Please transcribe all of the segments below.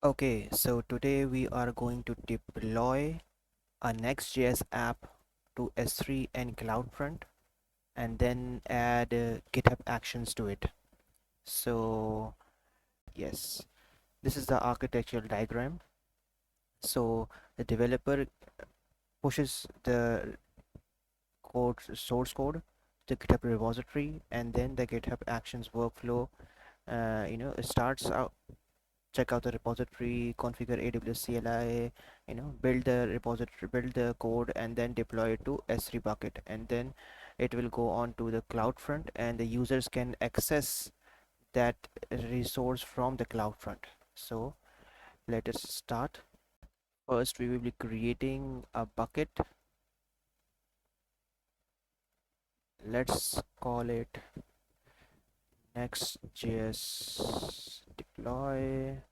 Okay, so today we are going to deploy a Next.js app to S3 and CloudFront and then add GitHub Actions to it. So yes, this is the architectural diagram. So the developer pushes the source code to GitHub repository, and then the GitHub Actions workflow it starts out. Check out the repository, configure AWS CLI, build the repository, build the code, and then deploy it to S3 bucket, and then it will go on to the CloudFront, and the users can access that resource from the CloudFront. So let us start. First, we will be creating a bucket. Let's call it Next.js deploy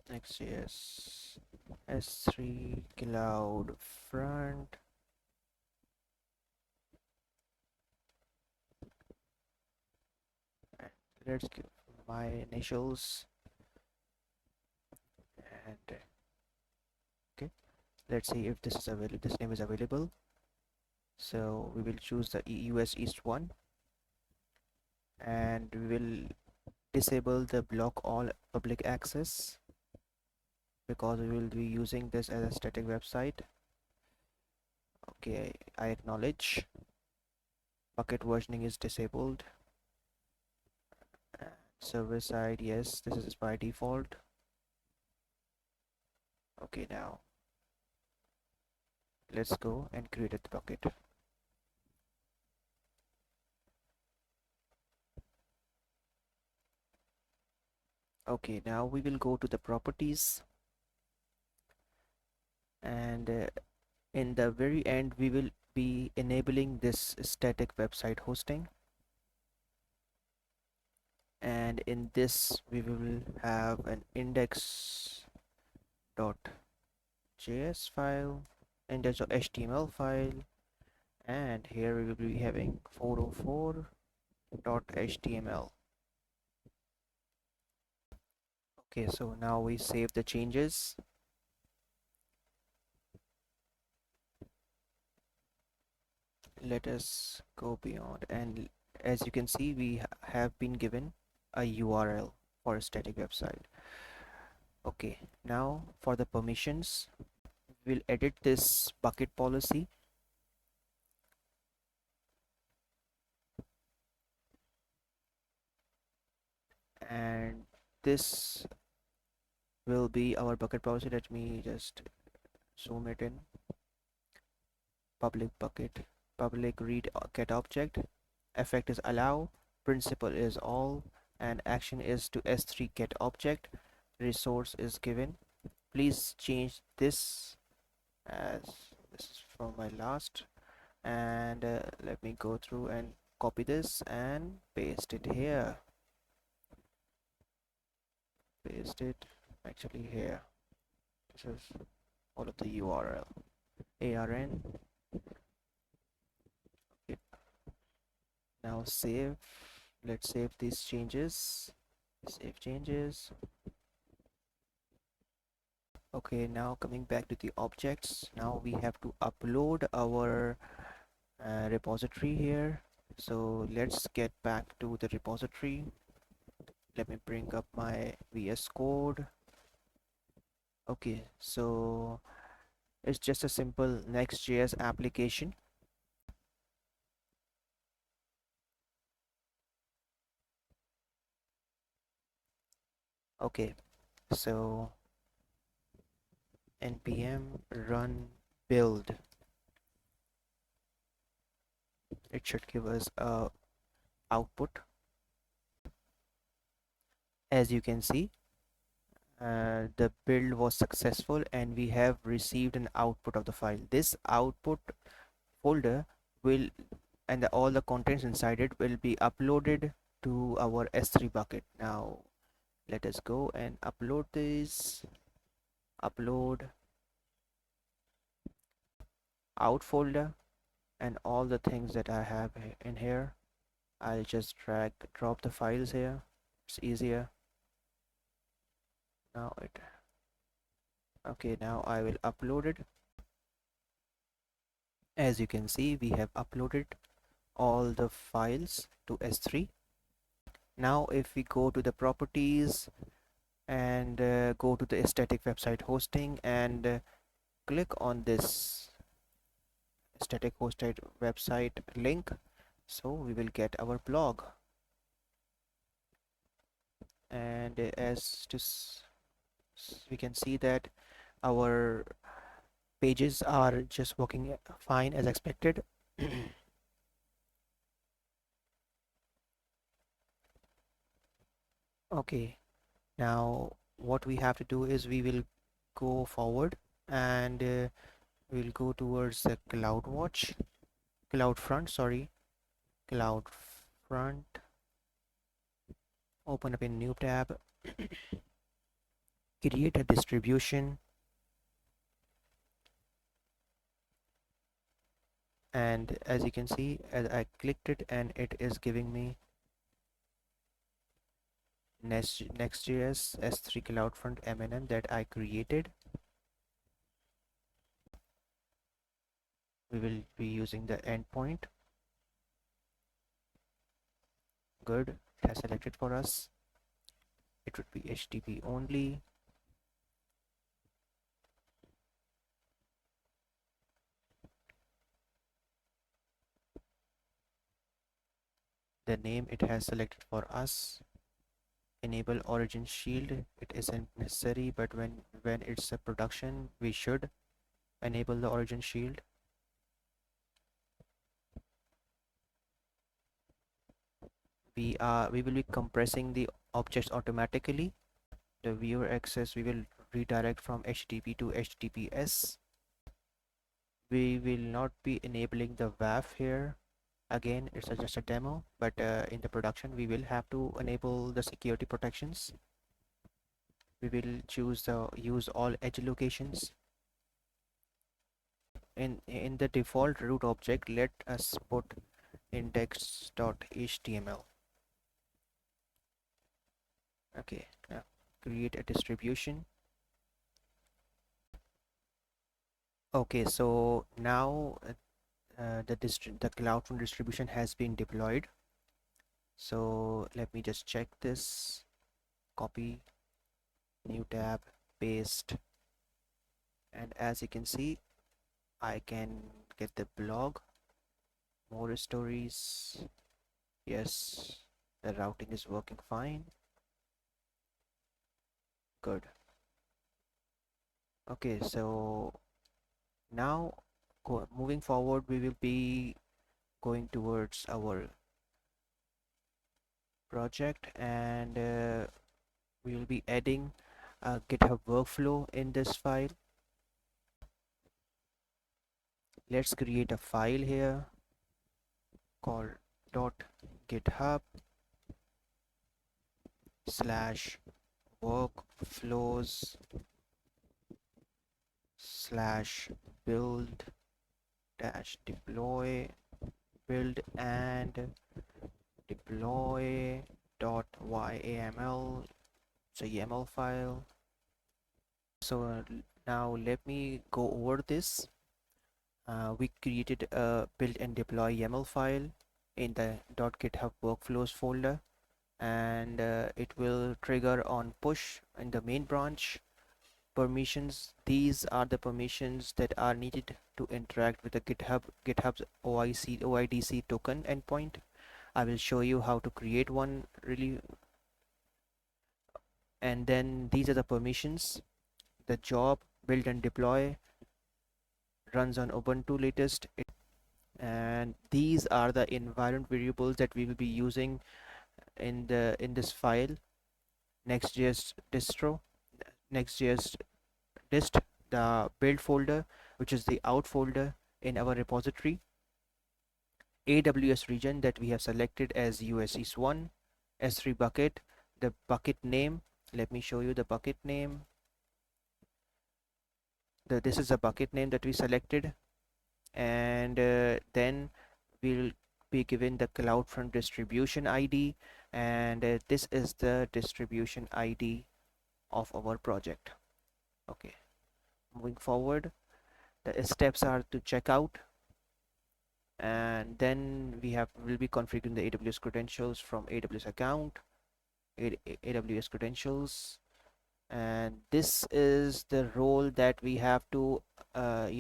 Next.js S3 Cloud Front. And let's give my initials and okay. Let's see if this is available. This name is available. So we will choose the US East one, and we will disable the block all public access because we will be using this as a static website. Okay, I acknowledge. Bucket versioning is disabled. Server side, yes, this is by default. Okay, now let's go and create a bucket. Okay, now we will go to the properties, and in the very end we will be enabling this static website hosting, and in this we will have an index.js file, index.html file, and here we will be having 404.html. Okay, so now we save the changes. Let us go beyond, and as you can see, we have been given a URL for a static website. Okay, now for the permissions, we'll edit this bucket policy, and this will be our bucket policy. Let me just zoom it in. Public bucket, public read get object, effect is allow, principal is all, and action is to S3 get object, resource is given. Please change this as this is from my last, and let me go through and copy this and paste it here. Paste it actually here. This is all of the URL. ARN. Okay. Now save. Let's save these changes. Save changes. Okay, now coming back to the objects. Now we have to upload our repository here. So let's get back to the repository. Let me bring up my VS Code. Okay, so it's just a simple Next.js application. Okay, so npm run build. It should give us a output. As you can see, the build was successful and we have received an output of the file. This output folder will and all the contents inside it will be uploaded to our S3 bucket. Now let us go and upload this. Upload out folder, and all the things that I have in here, I'll just drop the files here. It's easier. Now it, okay, now I will upload it. As you can see, we have uploaded all the files to S3. Now if we go to the properties and go to the static website hosting and click on this static hosted website link, so we will get our blog. And we can see that our pages are just working fine as expected. Okay, now what we have to do is we will go forward and we'll go towards the CloudFront, sorry, CloudFront. Open up a new tab, create a distribution, and as you can see, as I clicked it and it is giving me NextJS S3 CloudFront MNM that I created. We will be using the endpoint. Good, it has selected for us. It would be HTTP only. The name it has selected for us. Enable origin shield, it isn't necessary, but when it's a production we should enable the origin shield. We will be compressing the objects automatically. The viewer access we will redirect from HTTP to HTTPS. We will not be enabling the WAF here. Again, it's just a demo, but in the production we will have to enable the security protections. We will choose the use all edge locations. In the default root object, let us put index.html. Okay, now create a distribution. Okay, so now the CloudFront distribution has been deployed. So let me just check this. Copy, new tab, paste, and as you can see, I can get the blog, more stories. Yes, the routing is working fine. Good. Okay, so now moving forward, we will be going towards our project and we will be adding a GitHub workflow in this file. Let's create a file here called .github slash workflows slash build dash deploy build and deploy dot YAML. It's a YAML file. So now let me go over this. We created a build and deploy YAML file in the .github workflows folder, and it will trigger on push in the main branch. Permissions, these are the permissions that are needed to interact with the GitHub's OIDC token endpoint. I will show you how to create one really, and then these are the permissions. The job build and deploy runs on Ubuntu latest, and these are the environment variables that we will be using in this file. Nextjs distro, Nextjs dist, the build folder, which is the out folder in our repository. AWS region that we have selected as US East 1, S3 bucket, the bucket name. Let me show you the bucket name. This is a bucket name that we selected, and then we'll be given the CloudFront distribution ID, and this is the distribution ID of our project. Okay, moving forward, the steps are to check out, and then we'll be configuring the AWS credentials from AWS account, AWS credentials, and this is the role that we have to a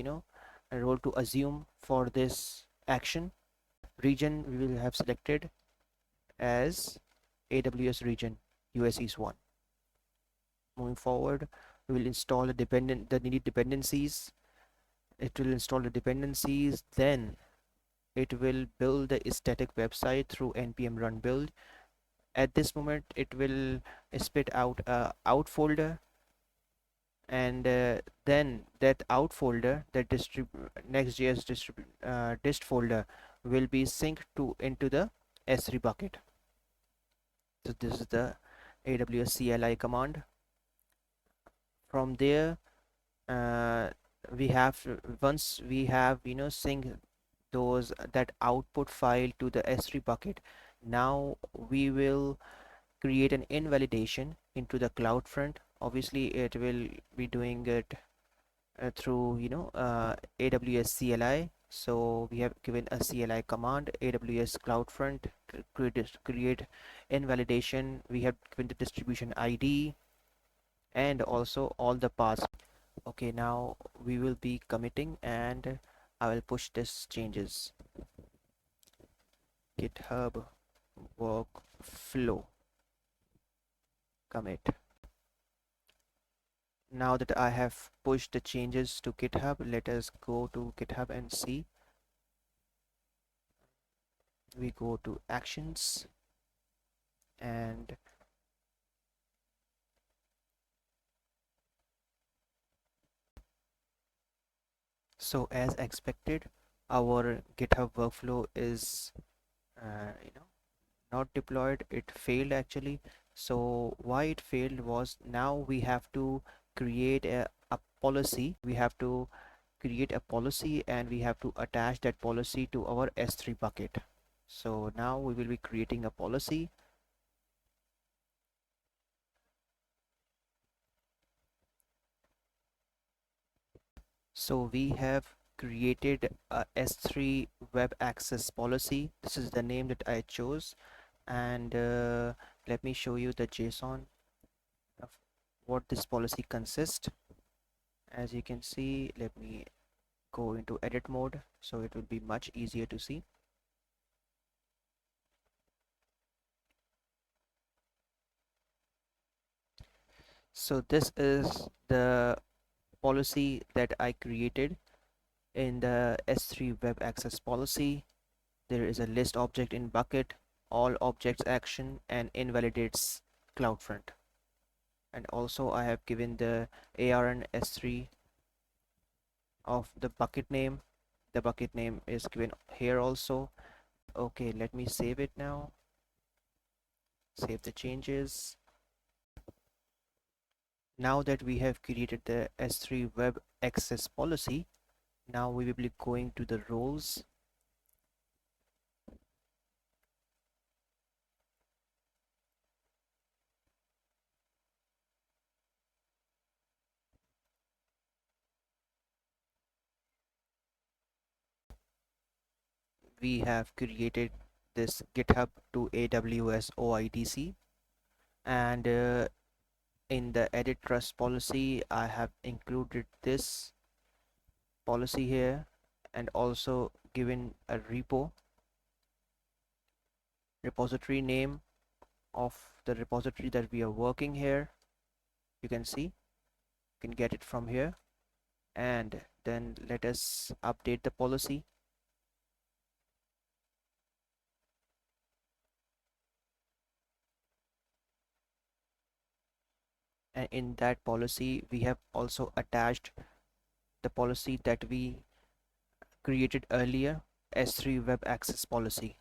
role to assume for this action. Region we will have selected as AWS region US East 1. Moving forward, we will install the needed dependencies. It will install the dependencies, then it will build the static website through npm run build. At this moment it will spit out a out folder, and then that out folder, that nextjs dist folder, will be synced to into the S3 bucket. So this is the AWS CLI command. From there, uh, we have once we have sync those that output file to the S3 bucket, now we will create an invalidation into the CloudFront. Obviously it will be doing it through AWS CLI. So we have given a CLI command, AWS CloudFront create invalidation. We have given the distribution ID and also all the paths. Okay, now we will be committing, and I will push this changes. GitHub workflow commit. Now that I have pushed the changes to GitHub, let us go to GitHub and see. We go to actions, and so as expected, our GitHub workflow is not deployed. It failed actually. So why it failed was, now we have to create a policy. We have to create a policy, and we have to attach that policy to our S3 bucket. So now we will be creating a policy. So we have created a S3 web access policy. This is the name that I chose, and let me show you the JSON of what this policy consists. As you can see, let me go into edit mode so it will be much easier to see. So this is the policy that I created in the S3 web access policy. There is a list object in bucket, all objects action, and invalidates CloudFront. And also I have given the ARN S3 of the bucket name. The bucket name is given here also. Okay, let me save it now. Save the changes. Now that we have created the S3 web access policy, now we will be going to the roles. We have created this GitHub to AWS OIDC, and in the edit trust policy I have included this policy here, and also given a repository name of the repository that we are working here. You can see, you can get it from here. And then let us update the policy. And in that policy we have also attached the policy that we created earlier, S3 web access policy.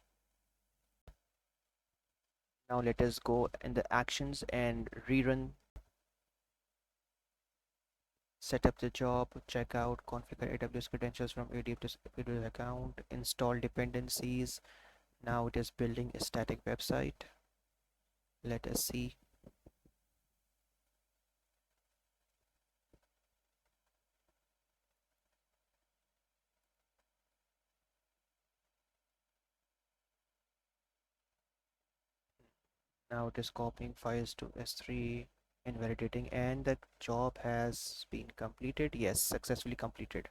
Now let us go in the actions and rerun. Set up the job, check out, configure AWS credentials from AWS account, install dependencies, Now it is building a static website. Let us see. Now it is copying files to S3 and validating, and the job has been completed. Yes, successfully completed.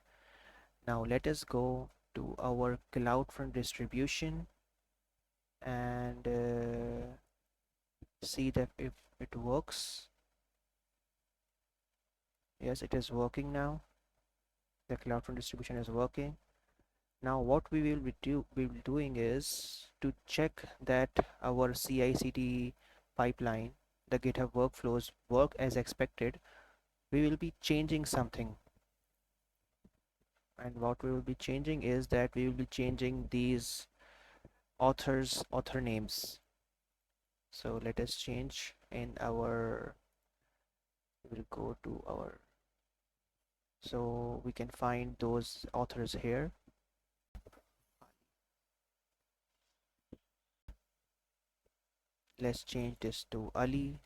Now let us go to our CloudFront distribution and see that if it works. Yes, it is working now. The CloudFront distribution is working. Now what we will be doing is to check that our CI/CD pipeline, the GitHub workflows work as expected. We will be changing something, and what we will be changing is that we will be changing these author names. So let us change in our, we'll go to our, so we can find those authors here. Let's change this to Ali,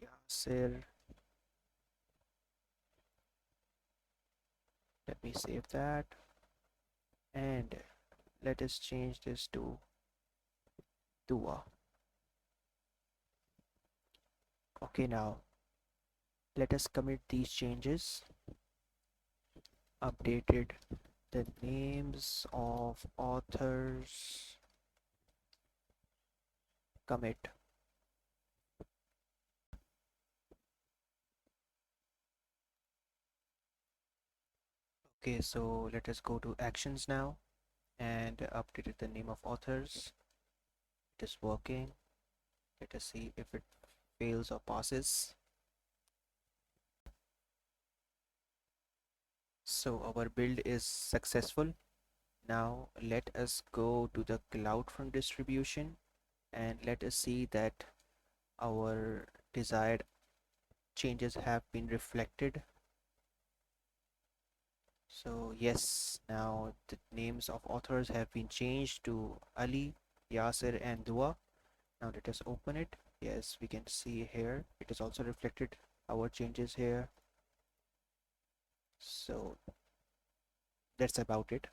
Yasir. Let me save that, and let us change this to Dua. Okay, now let us commit these changes. Updated the names of authors, commit. Okay, so let us go to actions now and updated the name of authors. It is working. Let us see if it fails or passes. So our build is successful. Now let us go to the CloudFront distribution and let us see that our desired changes have been reflected. So yes, now the names of authors have been changed to Ali, Yasir and Dua. Now let us open it. Yes, we can see here it is also reflected our changes here. So that's about it.